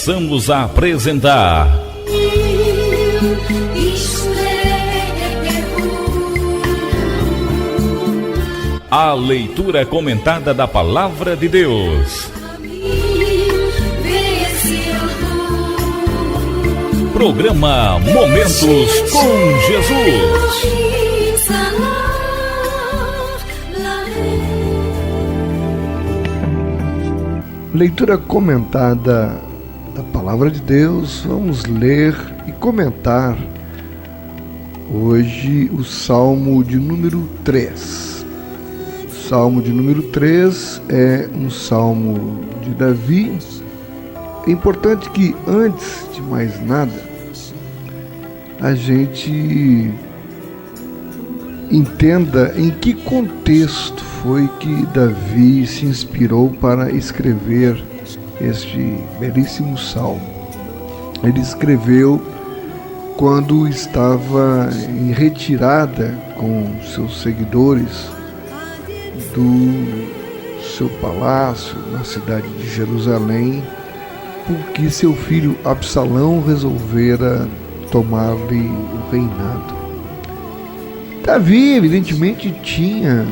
passamos a apresentar a leitura comentada da Palavra de Deus. Programa Momentos com Jesus. Leitura comentada da Palavra de Deus. Vamos ler e comentar hoje o Salmo de número 3. O Salmo de número 3 é um salmo de Davi. É importante que, antes de mais nada, a gente entenda em que contexto foi que Davi se inspirou para escrever este belíssimo salmo. Ele escreveu quando estava em retirada com seus seguidores do seu palácio na cidade de Jerusalém, porque seu filho Absalão resolvera tomar-lhe o reinado. Davi, evidentemente, tinha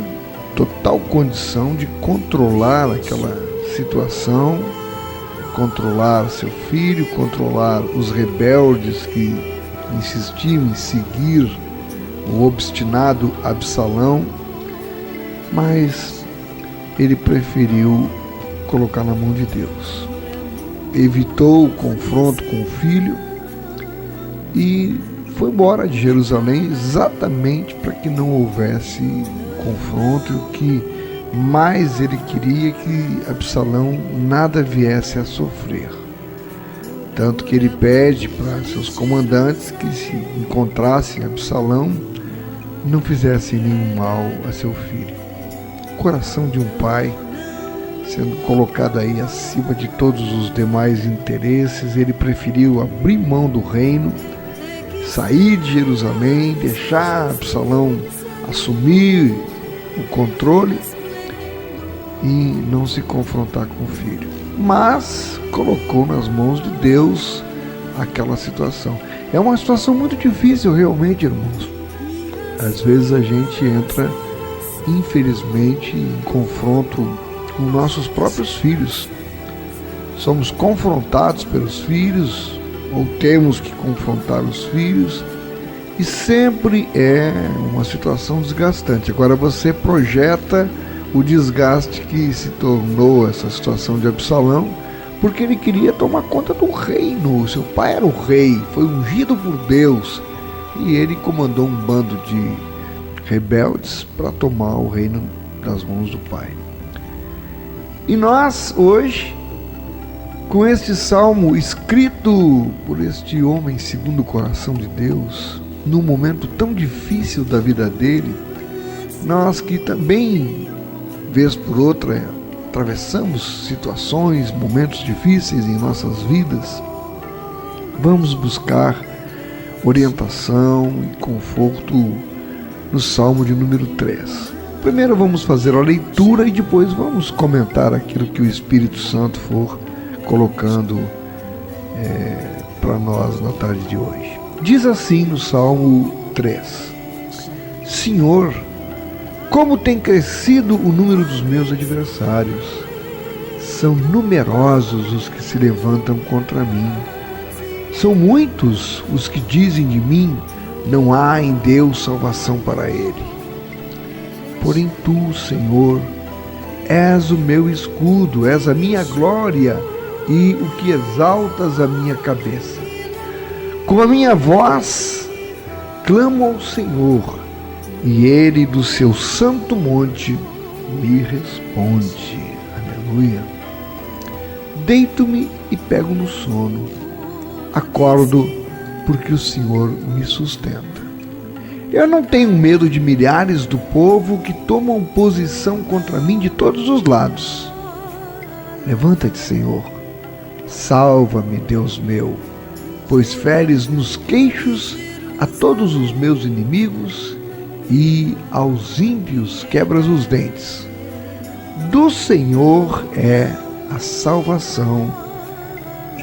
total condição de controlar aquela situação, controlar seu filho, controlar os rebeldes que insistiam em seguir o obstinado Absalão, mas ele preferiu colocar na mão de Deus. Evitou o confronto com o filho e foi embora de Jerusalém exatamente para que não houvesse confronto, e o que mais ele queria que Absalão nada viesse a sofrer. Tanto que ele pede para seus comandantes que, se encontrassem Absalão, não fizessem nenhum mal a seu filho. O coração de um pai sendo colocado aí acima de todos os demais interesses, ele preferiu abrir mão do reino, sair de Jerusalém, deixar Absalão assumir o controle e não se confrontar com o filho. Mas colocou nas mãos de Deus aquela situação. É uma situação muito difícil realmente, irmãos. Às vezes a gente entra, infelizmente, em confronto com nossos próprios filhos. Somos confrontados pelos filhos, ou temos que confrontar os filhos, e sempre é uma situação desgastante. Agora você projeta o desgaste que se tornou essa situação de Absalão, porque ele queria tomar conta do reino. Seu pai era o rei, foi ungido por Deus, e ele comandou um bando de rebeldes para tomar o reino das mãos do pai. E nós, hoje, com este salmo escrito por este homem segundo o coração de Deus, num momento tão difícil da vida dele, nós que também, vez por outra, atravessamos situações, momentos difíceis em nossas vidas, vamos buscar orientação e conforto no salmo de número 3. Primeiro vamos fazer a leitura e depois vamos comentar aquilo que o Espírito Santo for colocando para nós na tarde de hoje. Diz assim no Salmo 3: Senhor, como tem crescido o número dos meus adversários, são numerosos os que se levantam contra mim. São muitos os que dizem de mim, não há em Deus salvação para ele. Porém tu, Senhor, és o meu escudo, és a minha glória e o que exaltas a minha cabeça. Com a minha voz, clamo ao Senhor, e ele do seu santo monte me responde. Aleluia. Deito-me e pego no sono. Acordo porque o Senhor me sustenta. Eu não tenho medo de milhares do povo que tomam posição contra mim de todos os lados. Levanta-te, Senhor. Salva-me, Deus meu, pois feres nos queixos a todos os meus inimigos e aos ímpios quebras os dentes. Do Senhor é a salvação,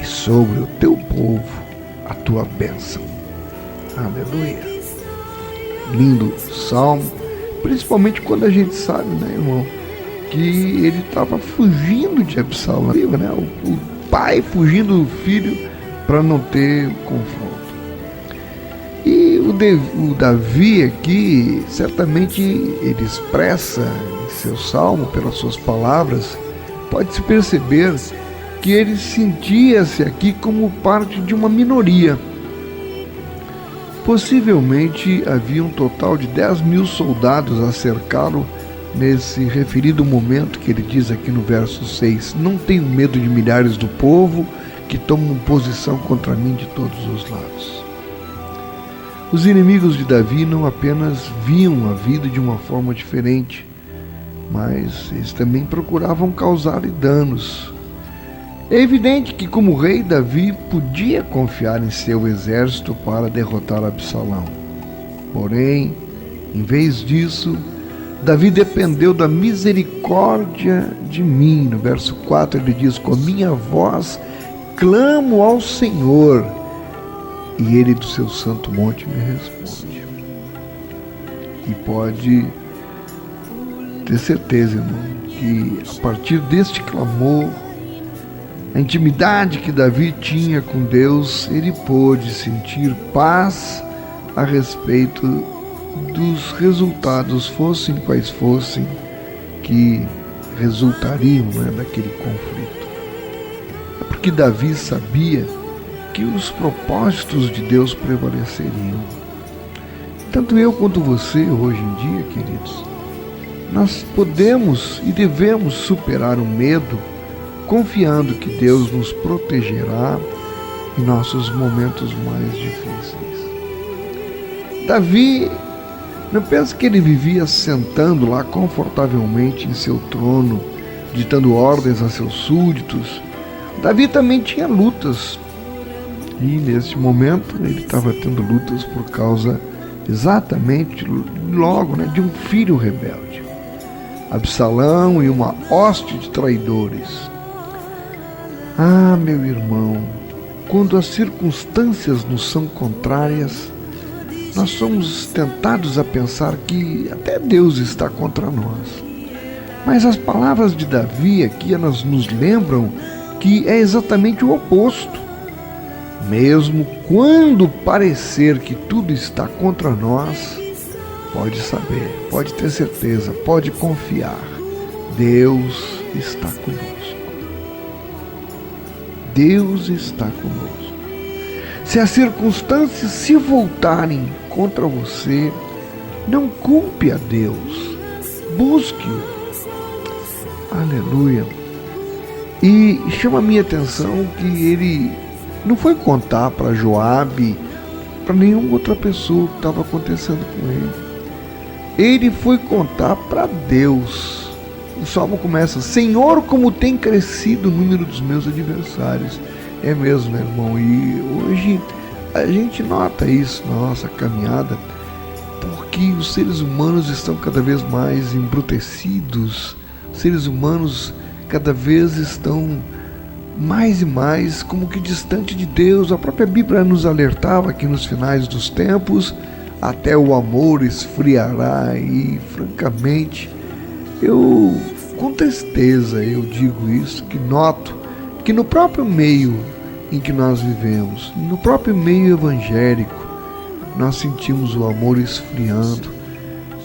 e sobre o teu povo a tua bênção. Aleluia. Lindo salmo, principalmente quando a gente sabe, né, irmão, que ele estava fugindo de Absalão, né? O pai fugindo do filho para não ter confronto. E o Davi aqui, certamente ele expressa em seu salmo, pelas suas palavras, pode-se perceber que ele sentia-se aqui como parte de uma minoria. Possivelmente havia um total de 10.000 soldados a cercá-lo nesse referido momento que ele diz aqui no verso 6. Não tenho medo de milhares do povo que tomam posição contra mim de todos os lados. Os inimigos de Davi não apenas viam a vida de uma forma diferente, mas eles também procuravam causar danos. É evidente que, como rei, Davi podia confiar em seu exército para derrotar Absalão. Porém, em vez disso, Davi dependeu da misericórdia de mim. No verso 4 ele diz: com a minha voz clamo ao Senhor, e ele do seu santo monte me responde. E pode ter certeza, irmão, que a partir deste clamor, a intimidade que Davi tinha com Deus, ele pôde sentir paz a respeito dos resultados, fossem quais fossem, que resultariam, né, daquele conflito. É porque Davi sabia que os propósitos de Deus prevaleceriam. Tanto eu quanto você, hoje em dia, queridos, nós podemos e devemos superar o medo, confiando que Deus nos protegerá em nossos momentos mais difíceis. Davi, não pensa que ele vivia sentando lá confortavelmente em seu trono, ditando ordens a seus súditos. Davi também tinha lutas, e nesse momento ele estava tendo lutas por causa exatamente logo, né, de um filho rebelde, Absalão, e uma hoste de traidores. Ah, meu irmão, quando as circunstâncias nos são contrárias, nós somos tentados a pensar que até Deus está contra nós. Mas as palavras de Davi aqui nos lembram que é exatamente o oposto. Mesmo quando parecer que tudo está contra nós, pode saber, pode ter certeza, pode confiar, Deus está conosco. Deus está conosco. Se as circunstâncias se voltarem contra você, não culpe a Deus, busque-o. Aleluia. E chama a minha atenção que ele não foi contar para Joabe, para nenhuma outra pessoa que estava acontecendo com ele. Ele foi contar para Deus. O salmo começa: Senhor, como tem crescido o número dos meus adversários. É mesmo, né, irmão? E hoje a gente nota isso na nossa caminhada, porque os seres humanos estão cada vez mais embrutecidos, os seres humanos cada vez estão mais e mais como que distante de Deus. A própria Bíblia nos alertava que nos finais dos tempos até o amor esfriará, e francamente eu, com tristeza, eu digo isso, que noto que no próprio meio em que nós vivemos, no próprio meio evangélico, nós sentimos o amor esfriando.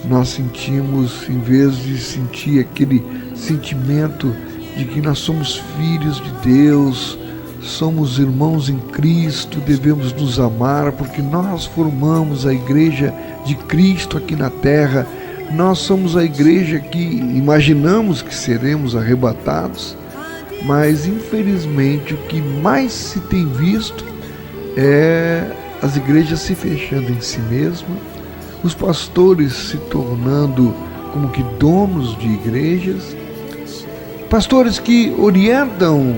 Nós sentimos, em vez de sentir aquele sentimento de que nós somos filhos de Deus, somos irmãos em Cristo, devemos nos amar porque nós formamos a igreja de Cristo aqui na terra. Nós somos a igreja que imaginamos que seremos arrebatados, mas infelizmente o que mais se tem visto é as igrejas se fechando em si mesmas, os pastores se tornando como que donos de igrejas, pastores que orientam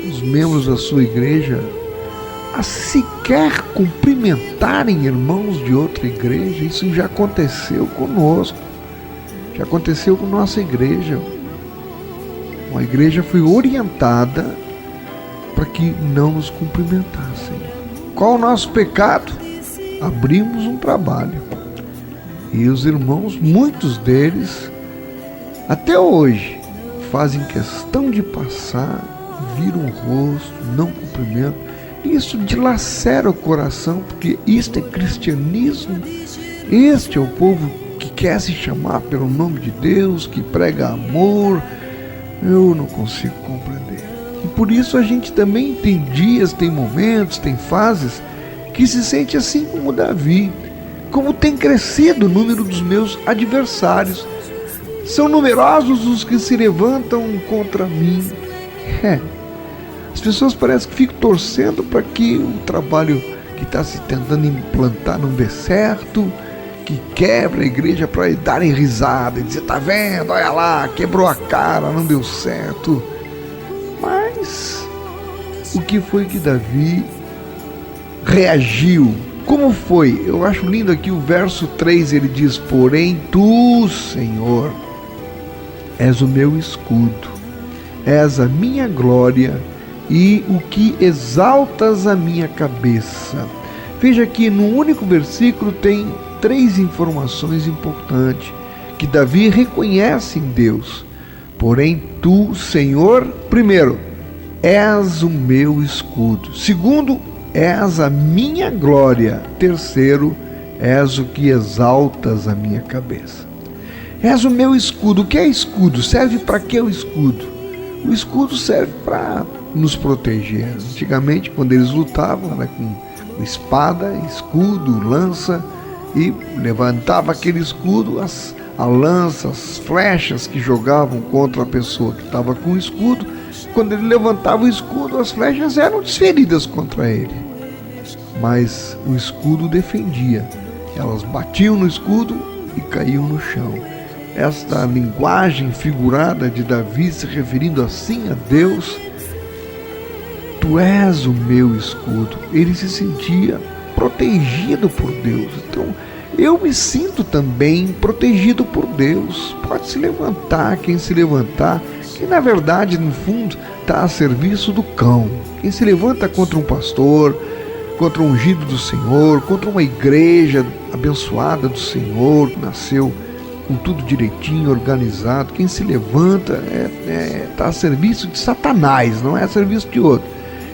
os membros da sua igreja a sequer cumprimentarem irmãos de outra igreja. Isso já aconteceu conosco, já aconteceu com nossa igreja. Uma igreja foi orientada para que não nos cumprimentassem. Qual o nosso pecado? Abrimos um trabalho. E os irmãos, muitos deles, até hoje, fazem questão de passar, viram o rosto, não cumprimentam. Isso dilacera o coração, porque isto é cristianismo. Este é o povo que quer se chamar pelo nome de Deus, que prega amor. Eu não consigo compreender. E por isso a gente também tem dias, tem momentos, tem fases que se sente assim como Davi. Como tem crescido o número dos meus adversários. São numerosos os que se levantam contra mim. As pessoas parecem que ficam torcendo para que o trabalho que está se tentando implantar não dê certo, que quebra a igreja para darem risada e dizer, tá vendo, olha lá, quebrou a cara, não deu certo. Mas o que foi que Davi reagiu? Como foi? Eu acho lindo aqui o verso 3, ele diz, porém tu, Senhor, és o meu escudo, és a minha glória e o que exaltas a minha cabeça. Veja que no único versículo tem 3 informações importantes que Davi reconhece em Deus. Porém tu, Senhor, primeiro, és o meu escudo. Segundo, és a minha glória. Terceiro, és o que exaltas a minha cabeça. És o meu escudo. O que é escudo? Serve para que o escudo? O escudo serve para nos proteger. Antigamente, quando eles lutavam, era com espada, escudo, lança, e levantava aquele escudo, a lança, as flechas que jogavam contra a pessoa que estava com o escudo. Quando ele levantava o escudo, as flechas eram desferidas contra ele. Mas o escudo defendia. Elas batiam no escudo e caíam no chão. Esta linguagem figurada de Davi se referindo assim a Deus, tu és o meu escudo. Ele se sentia protegido por Deus. Então, eu me sinto também protegido por Deus. Pode se levantar quem se levantar, que na verdade, no fundo, está a serviço do cão. Quem se levanta contra um pastor, contra um ungido do Senhor, contra uma igreja abençoada do Senhor, que nasceu com tudo direitinho, organizado, quem se levanta está a serviço de Satanás, não é a serviço de outro.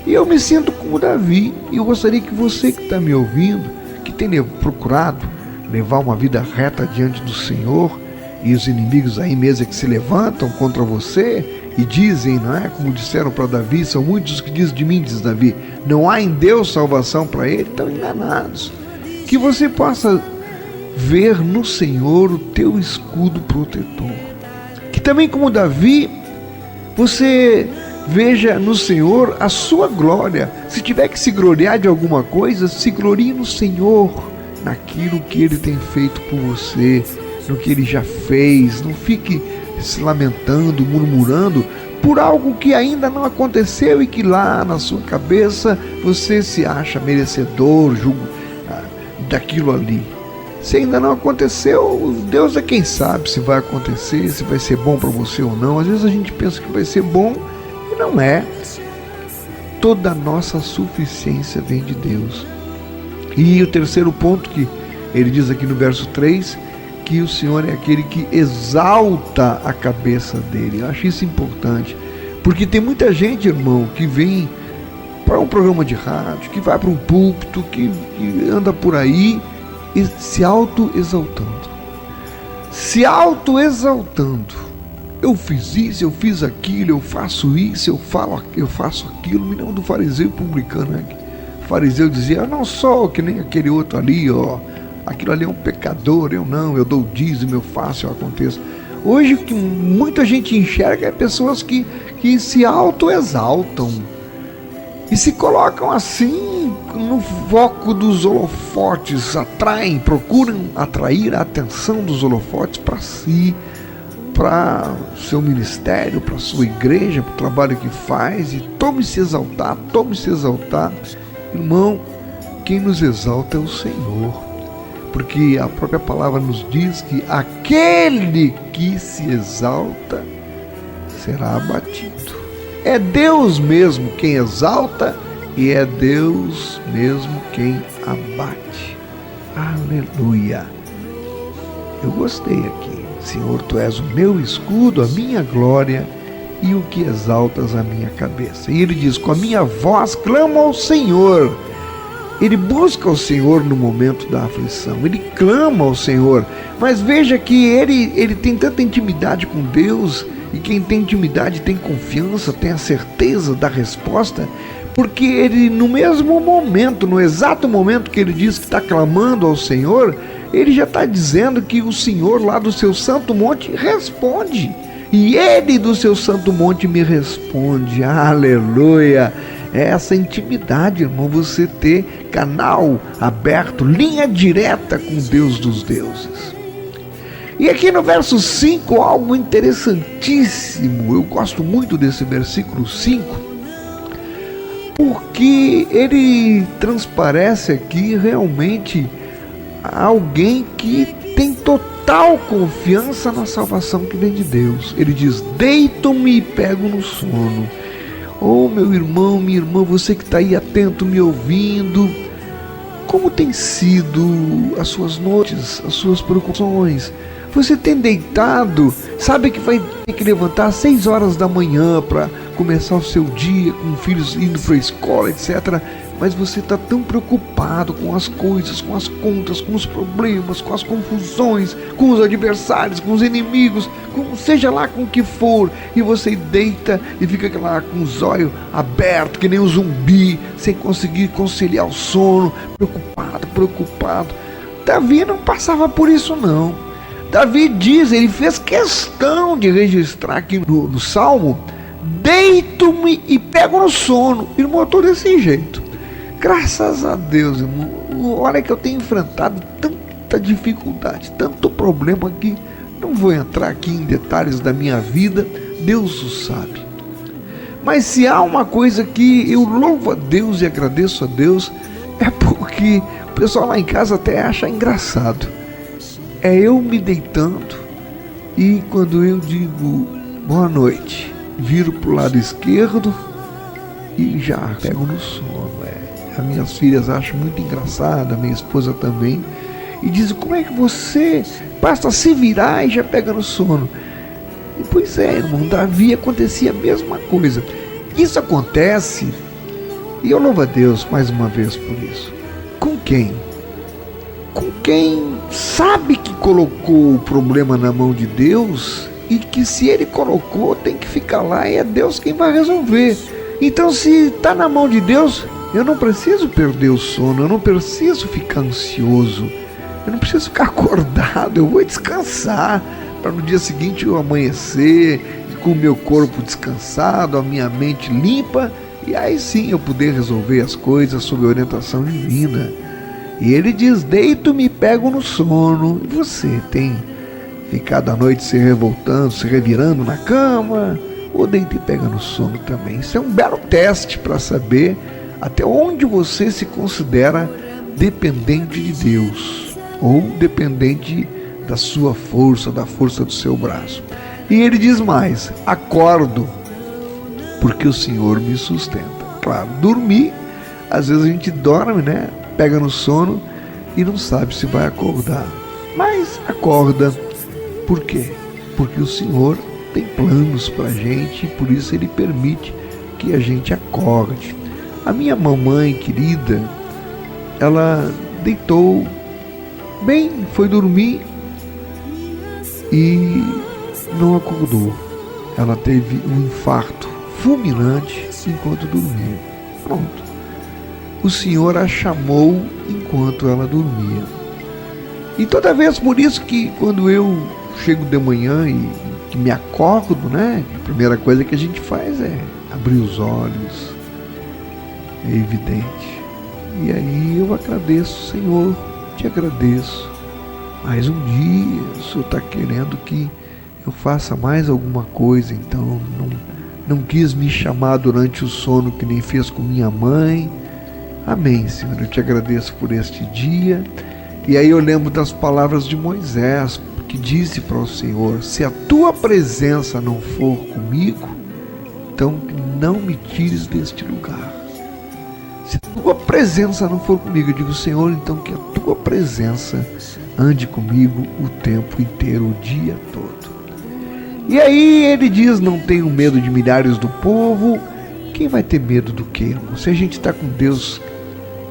E eu me sinto como Davi, e eu gostaria que você que está me ouvindo, que tem procurado levar uma vida reta diante do Senhor, e os inimigos aí mesmo que se levantam contra você e dizem, não é? Como disseram para Davi, são muitos que dizem de mim, diz Davi, não há em Deus salvação para ele, estão enganados. Que você possa ver no Senhor o teu escudo protetor. Que também como Davi, você veja no Senhor a sua glória. Se tiver que se gloriar de alguma coisa, se glorie no Senhor, naquilo que Ele tem feito por você, no que Ele já fez. Não fique se lamentando, murmurando por algo que ainda não aconteceu e que lá na sua cabeça você se acha merecedor, daquilo ali. Se ainda não aconteceu, Deus é quem sabe se vai acontecer, se vai ser bom para você ou não. Às vezes a gente pensa que vai ser bom e não é. Toda a nossa suficiência vem de Deus. E o terceiro ponto que ele diz aqui no verso 3, que o Senhor é aquele que exalta a cabeça dele. Eu acho isso importante, porque tem muita gente, irmão, que vem para um programa de rádio, que vai para um púlpito, que anda por aí se auto-exaltando. Se auto-exaltando. Eu fiz isso, eu fiz aquilo, eu faço isso, eu faço aquilo. Me lembro do fariseu publicano, né? O fariseu dizia, eu não sou que nem aquele outro ali, ó. Aquilo ali é um pecador, eu não, eu dou o dízimo, eu faço, eu aconteço. Hoje o que muita gente enxerga é pessoas que se auto-exaltam e se colocam assim no foco dos holofotes, procuram atrair a atenção dos holofotes para si, para o seu ministério, para a sua igreja, para o trabalho que faz, e tome-se exaltar. Irmão, quem nos exalta é o Senhor, porque a própria palavra nos diz que aquele que se exalta será abatido. É Deus mesmo quem exalta e é Deus mesmo quem abate. Aleluia. Eu gostei aqui. Senhor, Tu és o meu escudo, a minha glória e o que exaltas a minha cabeça. E ele diz, com a minha voz clamo ao Senhor. Ele busca o Senhor no momento da aflição, ele clama ao Senhor, mas veja que ele tem tanta intimidade com Deus, e quem tem intimidade tem confiança, tem a certeza da resposta, porque ele no mesmo momento, no exato momento que ele diz que está clamando ao Senhor, ele já está dizendo que o Senhor lá do seu santo monte responde, e ele do seu santo monte me responde. Aleluia. É essa intimidade, irmão, você ter canal aberto, linha direta com Deus dos deuses. E aqui no verso 5, algo interessantíssimo. Eu gosto muito desse versículo 5, porque ele transparece aqui realmente alguém que tem total confiança na salvação que vem de Deus. Ele diz, deito-me e pego no sono. Oh, meu irmão, minha irmã, você que está aí atento, me ouvindo, como tem sido as suas noites, as suas preocupações? Você tem deitado, sabe que vai ter que levantar às 6 horas da manhã para começar o seu dia, com filhos indo para a escola, etc. Mas você está tão preocupado com as coisas, com as contas, com os problemas, com as confusões, com os adversários, com os inimigos, seja lá com o que for, e você deita e fica lá com os olhos abertos, que nem um zumbi, sem conseguir conciliar o sono, preocupado. Davi não passava por isso não. Davi diz, ele fez questão de registrar aqui no Salmo, deito-me e pego no sono. Irmão, eu estou desse jeito. Graças a Deus, irmão. Olha que eu tenho enfrentado tanta dificuldade, tanto problema aqui. Não vou entrar aqui em detalhes da minha vida, Deus o sabe. Mas se há uma coisa que eu louvo a Deus e agradeço a Deus, é porque o pessoal lá em casa até acha engraçado. É eu me deitando e quando eu digo boa noite, viro para o lado esquerdo e já pego no sono. As minhas filhas acham muito engraçado, a minha esposa também, e dizem, como é que você basta se virar e já pega no sono? E pois é, irmão, Davi acontecia a mesma coisa. Isso acontece, e eu louvo a Deus mais uma vez por isso. Com quem? Com quem sabe que colocou o problema na mão de Deus e que se ele colocou tem que ficar lá e é Deus quem vai resolver. Então se está na mão de Deus, eu não preciso perder o sono, eu não preciso ficar ansioso, eu não preciso ficar acordado, eu vou descansar para no dia seguinte eu amanhecer com o meu corpo descansado, a minha mente limpa, e aí sim eu poder resolver as coisas sob orientação divina. E ele diz, deito-me e pego no sono. E você tem ficado à noite se revoltando, se revirando na cama, ou deita e pega no sono também? Isso é um belo teste para saber até onde você se considera dependente de Deus, ou dependente da sua força, da força do seu braço. E ele diz mais, acordo, porque o Senhor me sustenta. Claro, dormir, às vezes a gente dorme, né? Pega no sono e não sabe se vai acordar. Mas acorda. Por quê? Porque o Senhor tem planos para a gente e por isso Ele permite que a gente acorde. A minha mamãe querida, ela deitou bem, foi dormir e não acordou. Ela teve um infarto fulminante enquanto dormia. Pronto. O Senhor a chamou enquanto ela dormia. E toda vez, por isso que quando eu chego de manhã e que me acordo, né? A primeira coisa que a gente faz é abrir os olhos. É evidente. E aí eu agradeço, Senhor, te agradeço. Mais um dia, o Senhor está querendo que eu faça mais alguma coisa, então não quis me chamar durante o sono que nem fez com minha mãe. Amém, Senhor, eu te agradeço por este dia. E aí eu lembro das palavras de Moisés, que disse para o Senhor, se a tua presença não for comigo, então não me tires deste lugar. Se a tua presença não for comigo, eu digo, Senhor, então que a tua presença ande comigo o tempo inteiro, o dia todo. E aí ele diz, não tenho medo de milhares do povo. Quem vai ter medo do quê, irmão? Se a gente está com Deus,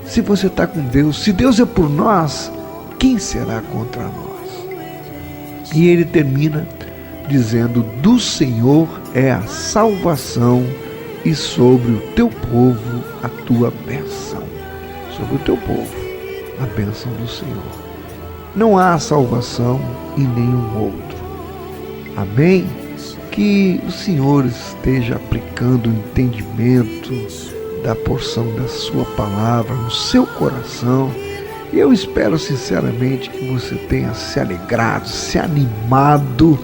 se você está com Deus, se Deus é por nós, quem será contra nós? E ele termina dizendo, do Senhor é a salvação e sobre o teu povo a tua bênção. Sobre o teu povo, a bênção do Senhor. Não há salvação em nenhum outro. Amém? Que o Senhor esteja aplicando o entendimento da porção da sua palavra no seu coração. E eu espero sinceramente que você tenha se alegrado, se animado,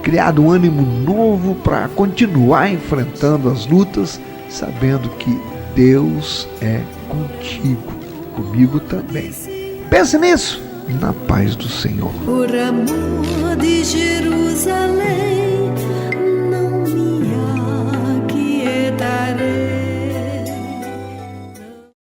criado um ânimo novo para continuar enfrentando as lutas, sabendo que Deus é contigo, comigo também. Pense nisso, na paz do Senhor. Por amor de Jerusalém.